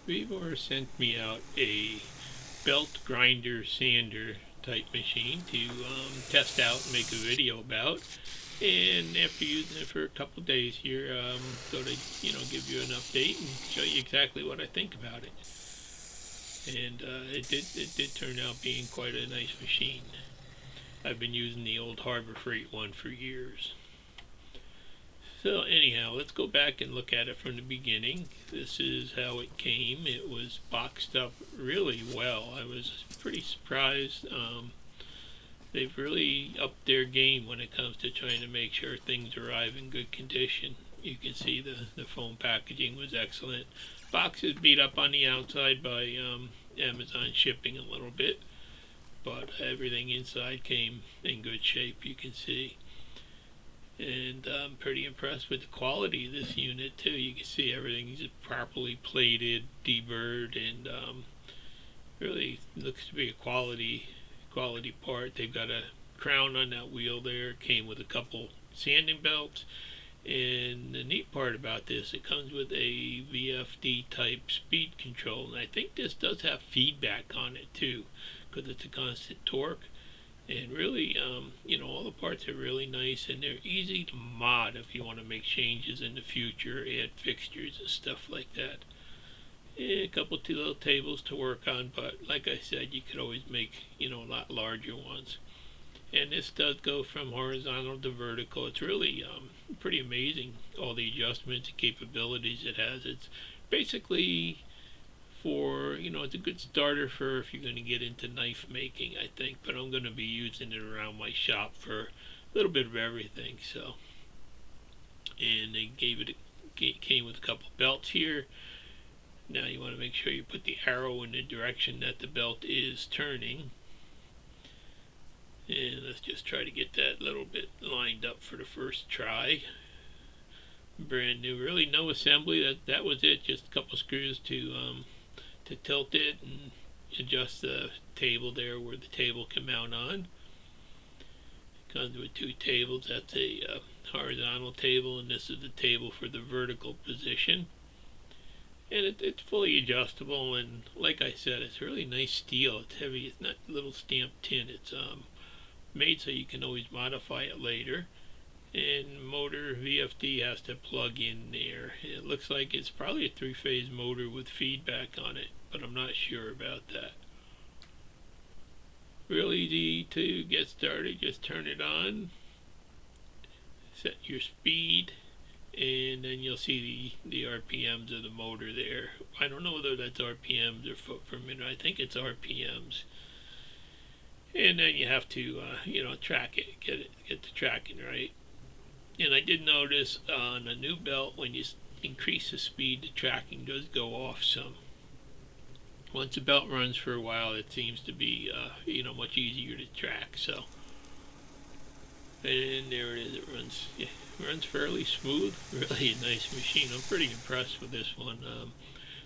Vevor sent me out a belt grinder sander type machine to test out and make a video about. And after using it for a couple of days here, thought I'd give you an update and show you exactly what I think about it. And it did turn out being quite a nice machine. I've been using the old Harbor Freight one for years. So anyhow, let's go back and look at it from the beginning. This is how it came. It was boxed up really well. I was pretty surprised. They've really upped their game when it comes to trying to make sure things arrive in good condition. You can see the foam packaging was excellent. Box is beat up on the outside by Amazon shipping a little bit, but everything inside came in good shape, you can see. And I'm pretty impressed with the quality of this unit too. You can see everything is properly plated, deburred, and really looks to be a quality part. They've got a crown on that wheel there. It came with a couple sanding belts. And the neat part about this, it comes with a VFD type speed control. And I think this does have feedback on it too, because it's a constant torque. And really, all the parts are really nice, and they're easy to mod if you want to make changes in the future, add fixtures and stuff like that. And a couple two little tables to work on, but like I said, you could always make, a lot larger ones. And this does go from horizontal to vertical. It's really pretty amazing, all the adjustments and capabilities it has. It's basically it's a good starter for if you're going to get into knife making, I think. But I'm going to be using it around my shop for a little bit of everything. So, and they came with a couple belts here. Now you want to make sure you put the arrow in the direction that the belt is turning. And let's just try to get that a little bit lined up for the first try. Brand new, really no assembly. That was it. Just a couple screws to tilt it and adjust the table there where the table can mount on. It comes with two tables. That's a horizontal table, and this is the table for the vertical position. And it's fully adjustable, and like I said, it's really nice steel. It's heavy. It's not little stamped tin. It's made so you can always modify it later. And motor VFD has to plug in there. It looks like it's probably a 3-phase motor with feedback on it, but I'm not sure about that. Real easy to get started. Just turn it on, set your speed, and then you'll see the RPMs of the motor there. I don't know whether that's RPMs or foot per minute. I think it's RPMs. And then you have to track it, get the tracking right. And I did notice on a new belt, when you increase the speed, the tracking does go off some. Once the belt runs for a while, it seems to be much easier to track. So, and there it is. It runs fairly smooth. Really a nice machine. I'm pretty impressed with this one.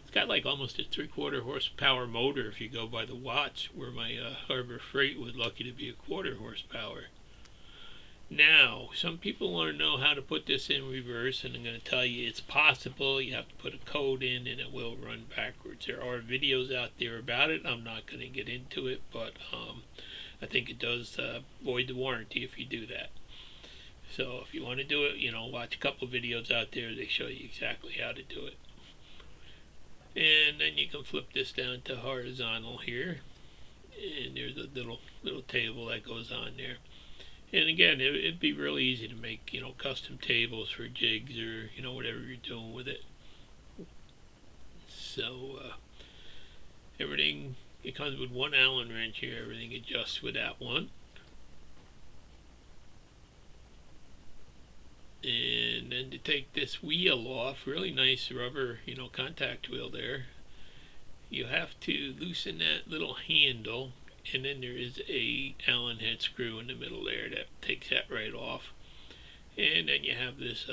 It's got like almost a 3/4 horsepower motor if you go by the watts, where my Harbor Freight was lucky to be a 1/4 horsepower. Now, some people want to know how to put this in reverse, and I'm going to tell you it's possible. You have to put a code in and it will run backwards. There are videos out there about it. I'm not going to get into it, but I think it does void the warranty if you do that. So if you want to do it, watch a couple videos out there. They show you exactly how to do it. And then you can flip this down to horizontal here. And there's a little table that goes on there. And again, it'd be really easy to make, custom tables for jigs or, whatever you're doing with it. So, everything, it comes with one Allen wrench here. Everything adjusts with that one. And then to take this wheel off, really nice rubber, contact wheel there. You have to loosen that little handle. And then there is a Allen head screw in the middle there that takes that right off. And then you have this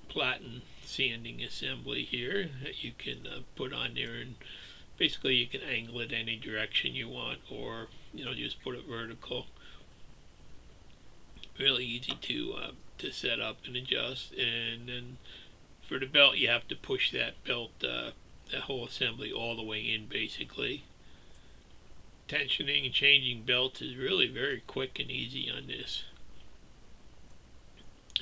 platen sanding assembly here that you can put on there, and basically you can angle it any direction you want, or just put it vertical. Really easy to set up and adjust. And then for the belt, you have to push that belt that whole assembly all the way in basically. Tensioning and changing belts is really very quick and easy on this.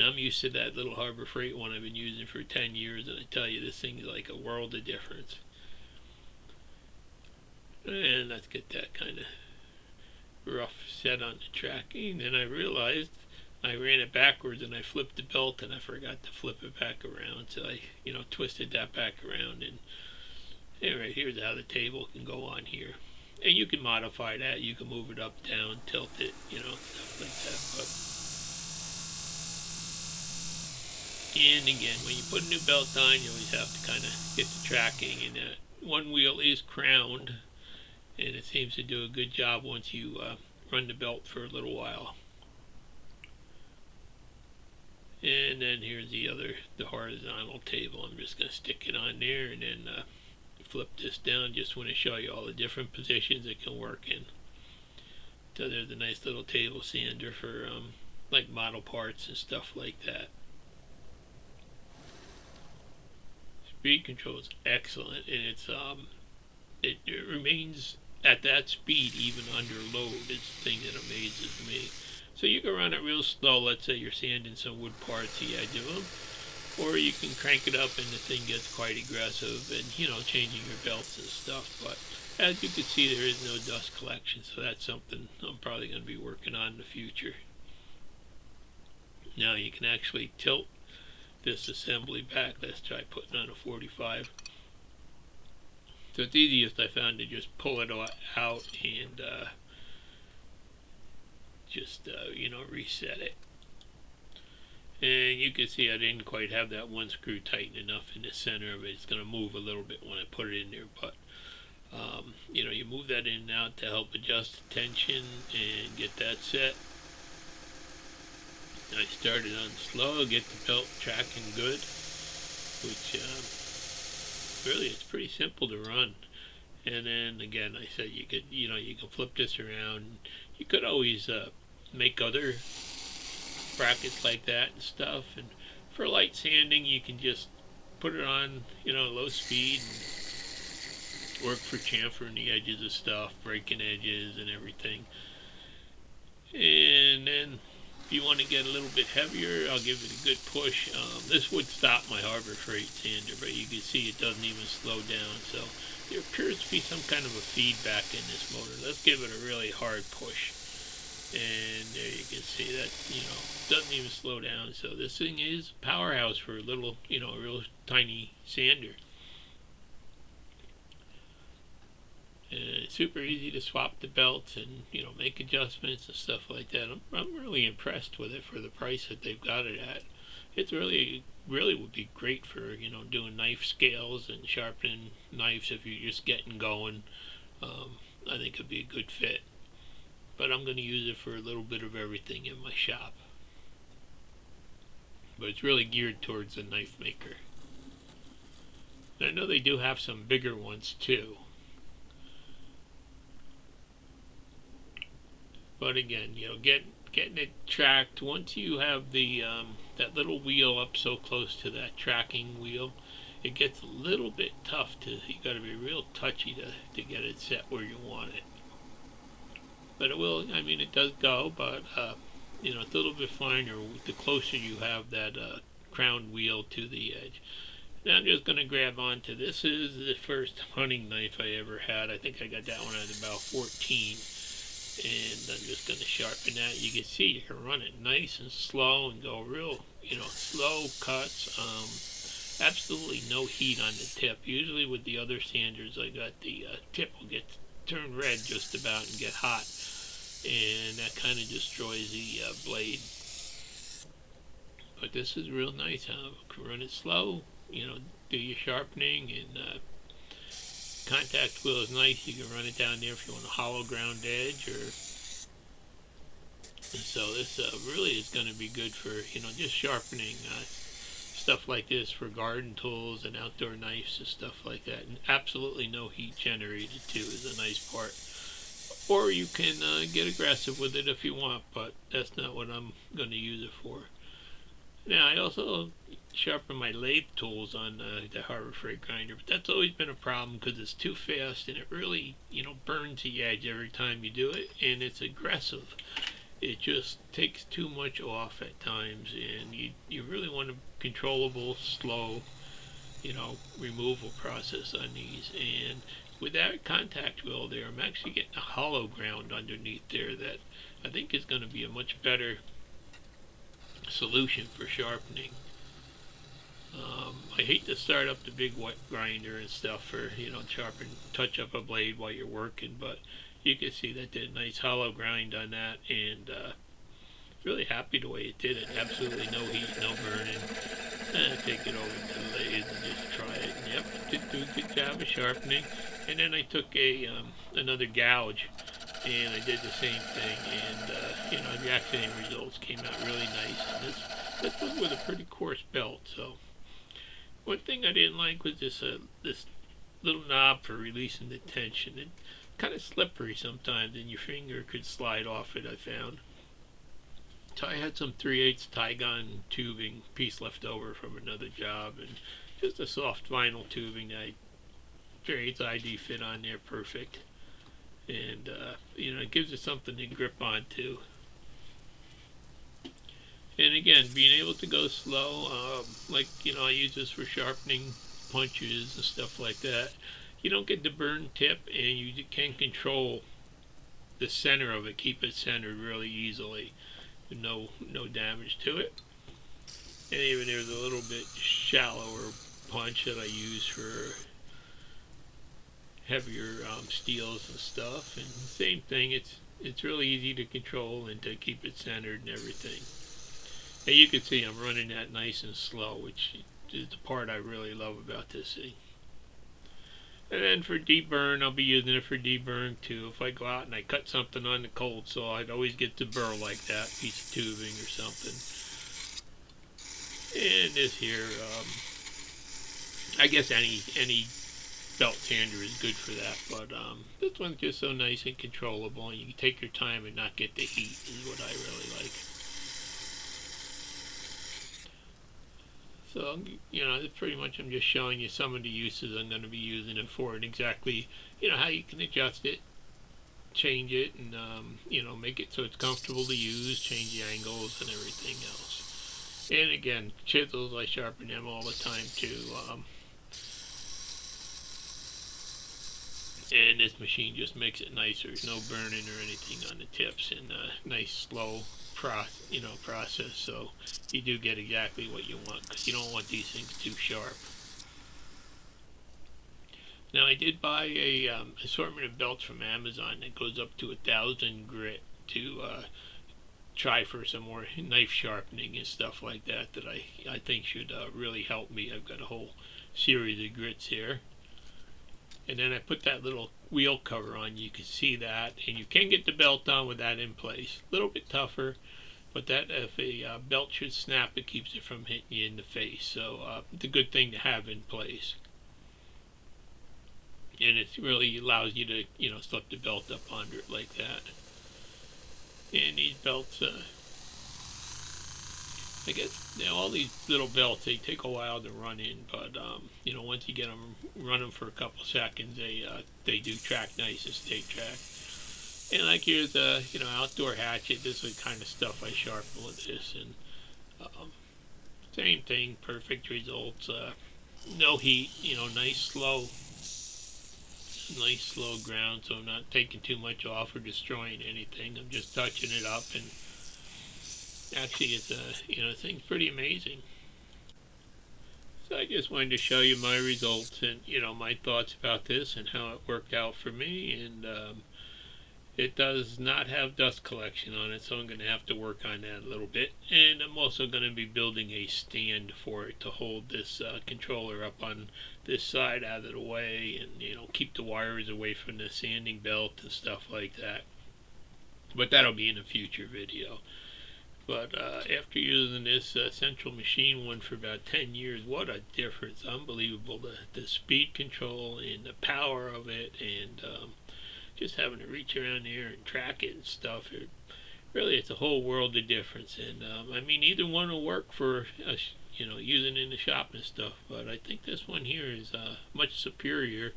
I'm used to that little Harbor Freight one I've been using for 10 years, and I tell you, this thing is like a world of difference. And let's get that kind of rough set on the tracking. Then I realized I ran it backwards and I flipped the belt and I forgot to flip it back around. So I, twisted that back around, and right here's how the table can go on here. And you can modify that. You can move it up, down, tilt it, stuff like that. And again, when you put a new belt on, you always have to kind of get the tracking. And one wheel is crowned, and it seems to do a good job once you run the belt for a little while. And then here's the horizontal table. I'm just going to stick it on there and then flip this down. Just want to show you all the different positions it can work in. So there's a nice little table sander for like model parts and stuff like that. Speed control is excellent, and it remains at that speed even under load. It's the thing that amazes me. So you can run it real slow. Let's say you're sanding some wood parts, the edge of them, or you can crank it up and the thing gets quite aggressive and changing your belts and stuff. But as you can see, there is no dust collection, so that's something I'm probably going to be working on in the future. Now you can actually tilt this assembly back. Let's try putting on a 45. So it's easiest, I found, to just pull it out and just reset it. And you can see I didn't quite have that one screw tightened enough in the center of it. It's going to move a little bit when I put it in there, but you move that in and out to help adjust the tension and get that set. I started on slow, get the belt tracking good, which really it's pretty simple to run. And then again, I said you can flip this around. You could always make other brackets like that and stuff. And for light sanding, you can just put it on low speed and work for chamfering the edges of stuff, breaking edges and everything. And then if you want to get a little bit heavier, I'll give it a good push. This would stop my Harbor Freight sander, but you can see it doesn't even slow down. So there appears to be some kind of a feedback in this motor. Let's give it a really hard push. And there you can see that, doesn't even slow down. So this thing is a powerhouse for a little, a real tiny sander. And it's super easy to swap the belts and make adjustments and stuff like that. I'm really impressed with it for the price that they've got it at. It's really would be great for doing knife scales and sharpening knives if you're just getting going. I think it'd be a good fit. But I'm going to use it for a little bit of everything in my shop. But it's really geared towards a knife maker. And I know they do have some bigger ones too. But again, getting it tracked, once you have the that little wheel up so close to that tracking wheel, it gets a little bit tough you got to be real touchy to get it set where you want it. But it does go, but it's a little bit finer the closer you have that crowned wheel to the edge. Now I'm just going to grab onto this. Is the first hunting knife I ever had. I think I got that one at about 14. And I'm just going to sharpen that. You can see you can run it nice and slow and go real, slow cuts. Absolutely no heat on the tip. Usually with the other sanders, I got the tip will get turned red just about and get hot. And that kind of destroys the blade. But this is real nice. You can run it slow, do your sharpening, and contact wheel is nice. You can run it down there if you want a hollow ground edge, so this really is going to be good for just sharpening stuff like this for garden tools and outdoor knives and stuff like that. And absolutely no heat generated too is a nice part. Or you can get aggressive with it if you want, but that's not what I'm going to use it for. Now I also sharpen my lathe tools on the Harbor Freight grinder, but that's always been a problem because it's too fast and it really, burns the edge every time you do it, and it's aggressive. It just takes too much off at times, and you really want a controllable, slow, removal process on these. And with that contact wheel there, I'm actually getting a hollow ground underneath there that I think is going to be a much better solution for sharpening. I hate to start up the big wet grinder and stuff for, touch up a blade while you're working, but you can see that did a nice hollow grind on that, and really happy the way it did it. Absolutely no heat, no burning. Take it over to the lathe and just try it. And yep, it did do a good job of sharpening. And then I took another gouge and I did the same thing, and the exact same results came out really nice. And this was with a pretty coarse belt. So one thing I didn't like was this little knob for releasing the tension. It's kind of slippery sometimes, and your finger could slide off it, I found. So I had some 3/8 Tygon tubing piece left over from another job, and just a soft vinyl tubing that 3/8 ID fit on there perfect. And it gives it something to grip onto. And again, being able to go slow, I use this for sharpening punches and stuff like that. You don't get the burn tip, and you can control the center of it, keep it centered really easily. No damage to it. And even there's a little bit shallower punch that I use for heavier steels and stuff. And same thing, it's really easy to control and to keep it centered and everything. And you can see I'm running that nice and slow, which is the part I really love about this thing. And then for deburr, I'll be using it for deburr too. If I go out and I cut something on the cold saw, I'd always get the burr like that, piece of tubing or something. And this here, I guess any belt sander is good for that, but this one's just so nice and controllable, and you can take your time and not get the heat is what I really like. So, pretty much I'm just showing you some of the uses I'm going to be using it for, and exactly, how you can adjust it, change it, and, make it so it's comfortable to use, change the angles and everything else. And again, chisels, I sharpen them all the time too. And this machine just makes it nicer. There's no burning or anything on the tips, and a nice slow process, so you do get exactly what you want, because you don't want these things too sharp. Now I did buy a assortment of belts from Amazon that goes up to 1,000 grit to try for some more knife sharpening and stuff like that I think should really help me. I've got a whole series of grits here. And then I put that little wheel cover on. You can see that, and you can get the belt on with that in place. A little bit tougher, but that if a belt should snap, it keeps it from hitting you in the face. So it's a good thing to have in place. And it really allows you to, slip the belt up under it like that. And these belts, I guess, all these little belts, they take a while to run in, but once you get them running for a couple seconds, they do track nice and stay tracked. And like here's a outdoor hatchet. This is the kind of stuff I sharpen with this, and same thing, perfect results. No heat, nice slow ground, so I'm not taking too much off or destroying anything. I'm just touching it up, and actually it's the thing's pretty amazing. So I just wanted to show you my results and my thoughts about this and how it worked out for me. And it does not have dust collection on it, so I'm going to have to work on that a little bit. And I'm also going to be building a stand for it to hold this controller up on this side out of the way, and keep the wires away from the sanding belt and stuff like that. But that'll be in a future video. But after using this central machine one for about 10 years, what a difference. Unbelievable. The speed control and the power of it, and just having to reach around there and track it and stuff. It really it's a whole world of difference. And I mean, either one will work for us, using in the shop and stuff. But I think this one here is much superior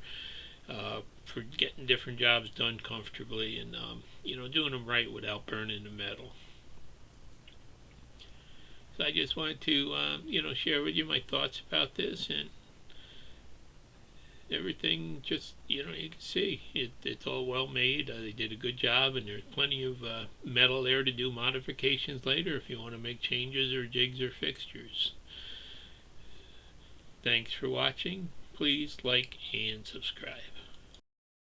for getting different jobs done comfortably and doing them right without burning the metal. So I just wanted to share with you my thoughts about this and everything. Just you can see it's all well made. They did a good job, and there's plenty of metal there to do modifications later if you want to make changes or jigs or fixtures. Thanks for watching. Please like and subscribe.